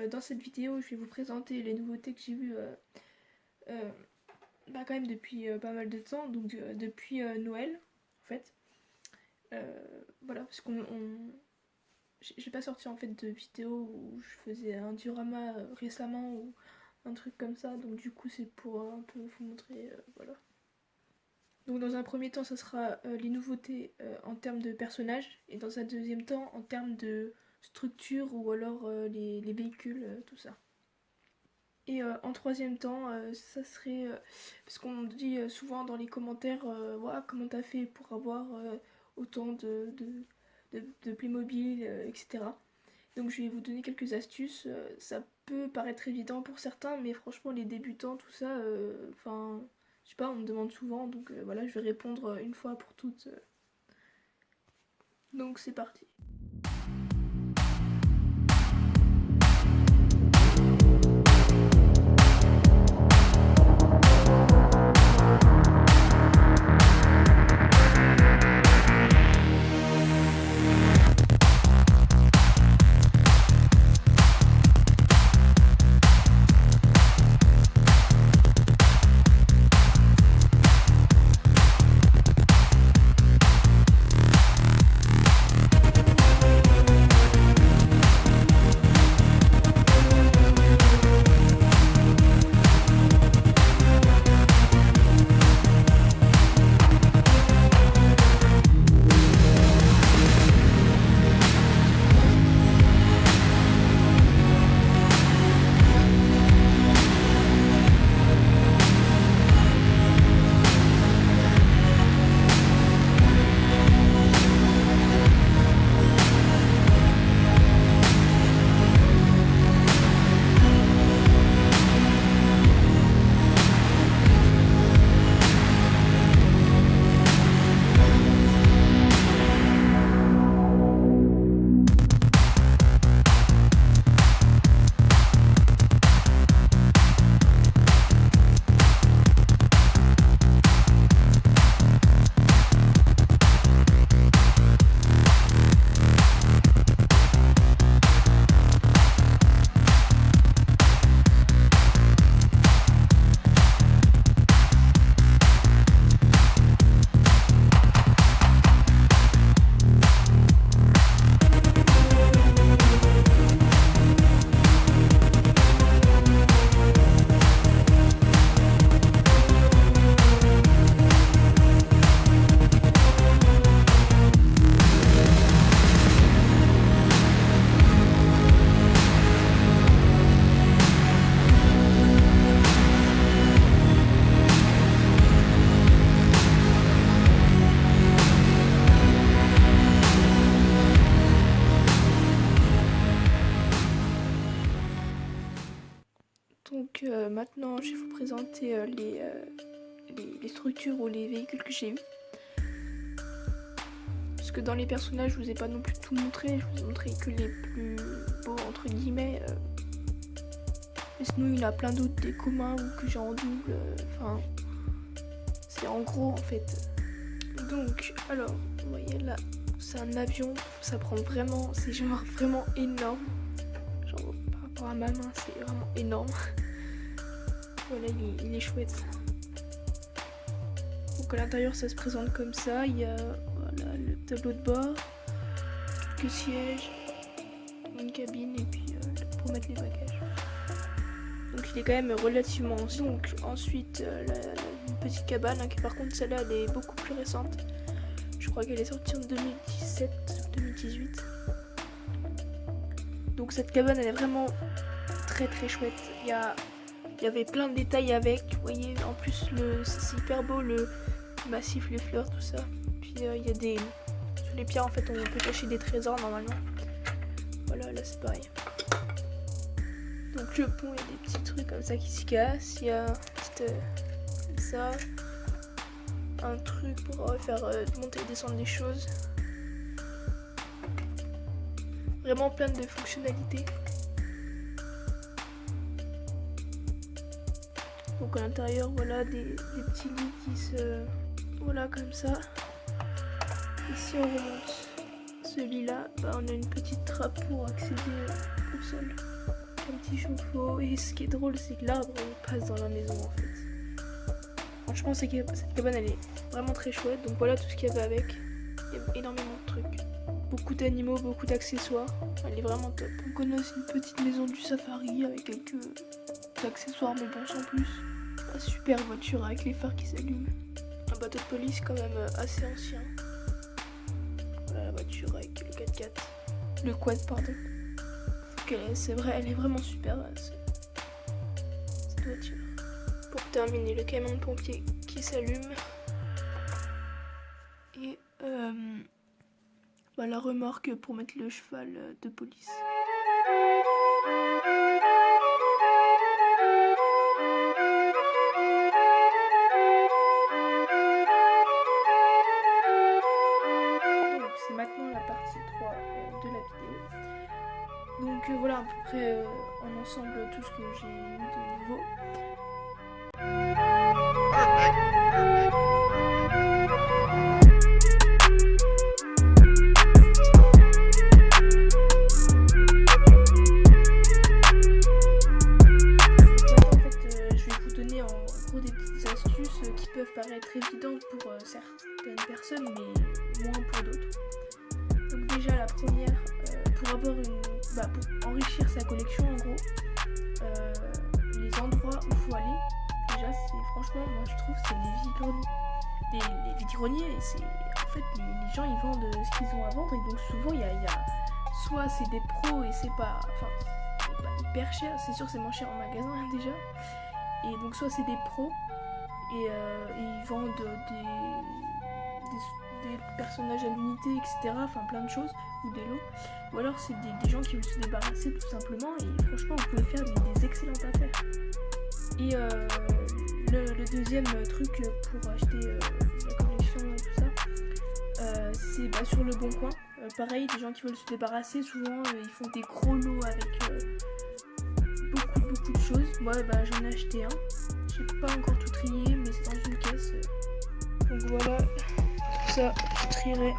dans cette vidéo, je vais vous présenter les nouveautés que j'ai vues quand même depuis pas mal de temps, donc depuis Noël en fait. Voilà, parce qu'on j'ai pas sorti en fait de vidéo où je faisais un diorama récemment ou un truc comme ça, donc du coup c'est pour un peu vous montrer, voilà. Donc dans un premier temps ça sera les nouveautés en termes de personnages, et dans un deuxième temps en termes de structure ou alors les véhicules, tout ça. Et en troisième temps, ça serait, parce qu'on dit souvent dans les commentaires, Ouah, comment t'as fait pour avoir autant de Playmobil, etc. Donc je vais vous donner quelques astuces. Ça peut paraître évident pour certains, mais franchement les débutants, tout ça, enfin, je sais pas, on me demande souvent, donc voilà, je vais répondre une fois pour toutes. Donc c'est parti. Donc maintenant je vais vous présenter les structures ou les véhicules que j'ai eus. Parce que dans les personnages je vous ai pas non plus tout montré, je vous ai montré que les plus beaux entre guillemets. Mais sinon il y en a plein d'autres, des communs ou que j'ai en double, enfin c'est en gros en fait. Donc alors vous voyez là c'est un avion, ça prend vraiment, c'est genre vraiment énorme. Genre par rapport à ma main c'est vraiment énorme. Voilà, il est chouette. Donc à l'intérieur ça se présente comme ça, il y a voilà, le tableau de bord, quelques sièges, une cabine et puis pour mettre les bagages. Donc il est quand même relativement ancien. Donc ensuite une petite cabane, hein, qui par contre celle-là elle est beaucoup plus récente. Je crois qu'elle est sortie en 2017-2018. Donc cette cabane elle est vraiment très très chouette. Il y avait plein de détails avec, vous voyez, en plus c'est hyper beau, le massif, les fleurs, tout ça. Puis il y a sur les pierres en fait on peut cacher des trésors normalement. Voilà, là c'est pareil. Donc le pont, il y a des petits trucs comme ça qui se cassent, il y a comme ça, un truc pour faire monter et descendre des choses. Vraiment plein de fonctionnalités. Donc à l'intérieur, voilà, des petits lits qui se... Voilà, comme ça. Et si on remonte ce lit-là, on a une petite trappe pour accéder au sol. un petit chauffe-eau. Et ce qui est drôle, c'est que l'arbre il passe dans la maison en fait. Franchement, cette cabane elle est vraiment très chouette. Donc voilà tout ce qu'il y avait avec. Il y a énormément de trucs. Beaucoup d'animaux, beaucoup d'accessoires. Elle est vraiment top. Donc on a aussi une petite maison du safari avec quelques accessoires, mais bon, sans plus. Une super voiture avec les phares qui s'allument. Un bateau de police quand même assez ancien. Voilà la voiture avec le 4x4. Le quad, pardon. C'est vrai, elle est vraiment super cette voiture. Pour terminer, le camion de pompier qui s'allume. Et la remorque pour mettre le cheval de police. Donc c'est maintenant la partie 3 de la vidéo. Donc voilà à peu près en ensemble tout ce que j'ai eu de nouveau. Qui peuvent paraître évidentes pour certaines personnes mais moins pour d'autres. Donc déjà la première, pour enrichir sa collection en gros, les endroits où il faut aller, déjà c'est franchement moi je trouve c'est les vide-greniers. Les vide-greniers c'est en fait les gens ils vendent ce qu'ils ont à vendre et donc souvent il y a soit c'est des pros et c'est pas hyper cher, c'est sûr que c'est moins cher en magasin déjà, et donc soit c'est des pros et ils vendent des personnages à l'unité, etc. Enfin plein de choses, ou des lots. Ou alors c'est des gens qui veulent se débarrasser tout simplement et franchement vous pouvez faire des excellentes affaires. Et le deuxième truc pour acheter la collection et tout ça, c'est sur le bon coin. Pareil, des gens qui veulent se débarrasser, souvent ils font des gros lots avec beaucoup de choses. Moi j'en ai acheté un. J'ai pas encore tout trié, mais c'est dans une caisse. Donc voilà, tout ça, je trierai.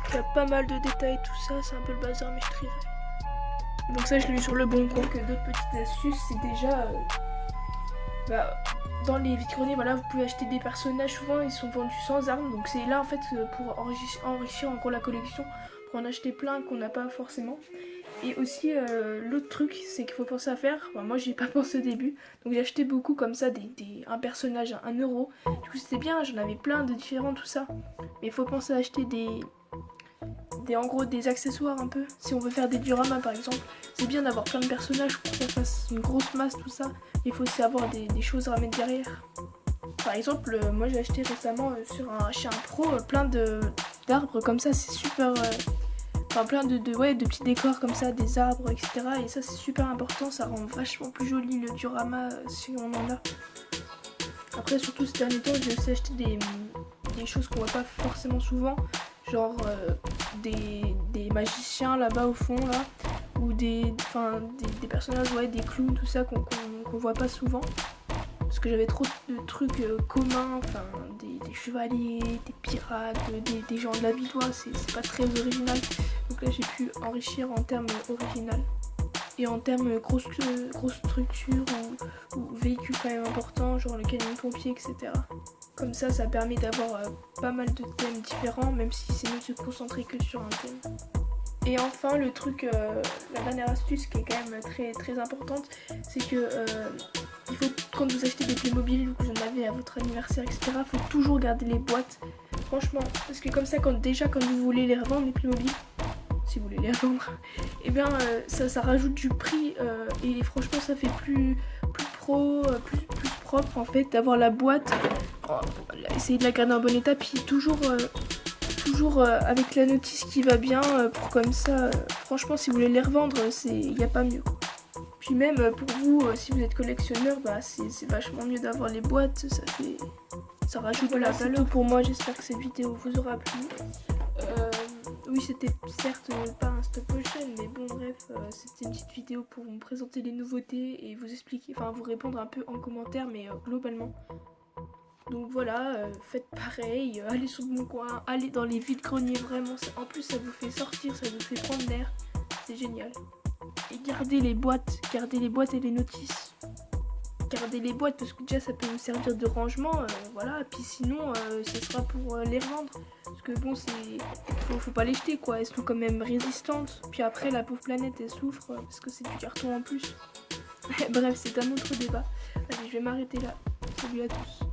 Il y a pas mal de détails, tout ça, c'est un peu le bazar, mais je trierai. Donc ça, je l'ai eu sur le bon coin. Donc d'autres petites astuces, c'est déjà... dans les vides-greniers, vous pouvez acheter des personnages, souvent ils sont vendus sans armes. Donc c'est là en fait pour enrichir encore la collection, pour en acheter plein qu'on n'a pas forcément. Et aussi l'autre truc c'est qu'il faut penser à faire, moi j'y ai pas pensé au début, donc j'ai acheté beaucoup comme ça un personnage à 1€. Du coup c'était bien, j'en avais plein de différents tout ça. Mais il faut penser à acheter en gros des accessoires un peu. Si on veut faire des dioramas par exemple, c'est bien d'avoir plein de personnages pour qu'on fasse une grosse masse tout ça. Il faut aussi avoir des choses à mettre derrière. Par exemple, moi j'ai acheté récemment chez un pro plein d'arbres comme ça, c'est super... plein de petits décors comme ça, des arbres, etc. Et ça c'est super important, ça rend vachement plus joli le diorama si on en a. Après surtout ces derniers temps j'ai aussi acheté des choses qu'on voit pas forcément souvent, genre des magiciens là-bas au fond là, ou des personnages, des clowns, tout ça qu'on voit pas souvent. Parce que j'avais trop de trucs communs, des chevaliers, des pirates, des gens de la Vitoise, c'est pas très original. Donc là j'ai pu enrichir en termes original. Et en termes grosse structure ou véhicules quand même importants, genre le camion de pompier, etc. Comme ça permet d'avoir pas mal de thèmes différents, même si c'est mieux de se concentrer que sur un thème. Et enfin le truc, la dernière astuce qui est quand même très très importante, c'est que il faut, quand vous achetez des Playmobil ou que vous en avez à votre anniversaire, etc., il faut toujours garder les boîtes, franchement, parce que comme ça quand vous voulez les revendre, les Playmobil, si vous voulez les revendre, et bien ça rajoute du prix et franchement ça fait plus pro, plus propre en fait d'avoir la boîte, essayer de la garder en bon état, puis toujours avec la notice qui va bien, pour comme ça, franchement si vous voulez les revendre, il n'y a pas mieux quoi. Puis même pour vous, si vous êtes collectionneur, c'est vachement mieux d'avoir les boîtes, ça rajoute de la valeur. C'est tout pour moi, j'espère que cette vidéo vous aura plu. Oui, c'était certes pas un stop motion, mais bon bref, c'était une petite vidéo pour vous présenter les nouveautés et vous expliquer, vous répondre un peu en commentaire, mais globalement. Donc voilà, faites pareil, allez sur mon coin, allez dans les vides-greniers, vraiment, en plus ça vous fait sortir, ça vous fait prendre l'air, c'est génial. Et garder les boîtes et les notices. Garder les boîtes parce que déjà ça peut nous servir de rangement, voilà. Puis sinon, ça sera pour les revendre. Parce que bon, faut pas les jeter quoi, elles sont quand même résistantes. Puis après, la pauvre planète elle souffre parce que c'est du carton en plus. Bref, c'est un autre débat. Allez, je vais m'arrêter là. Salut à tous.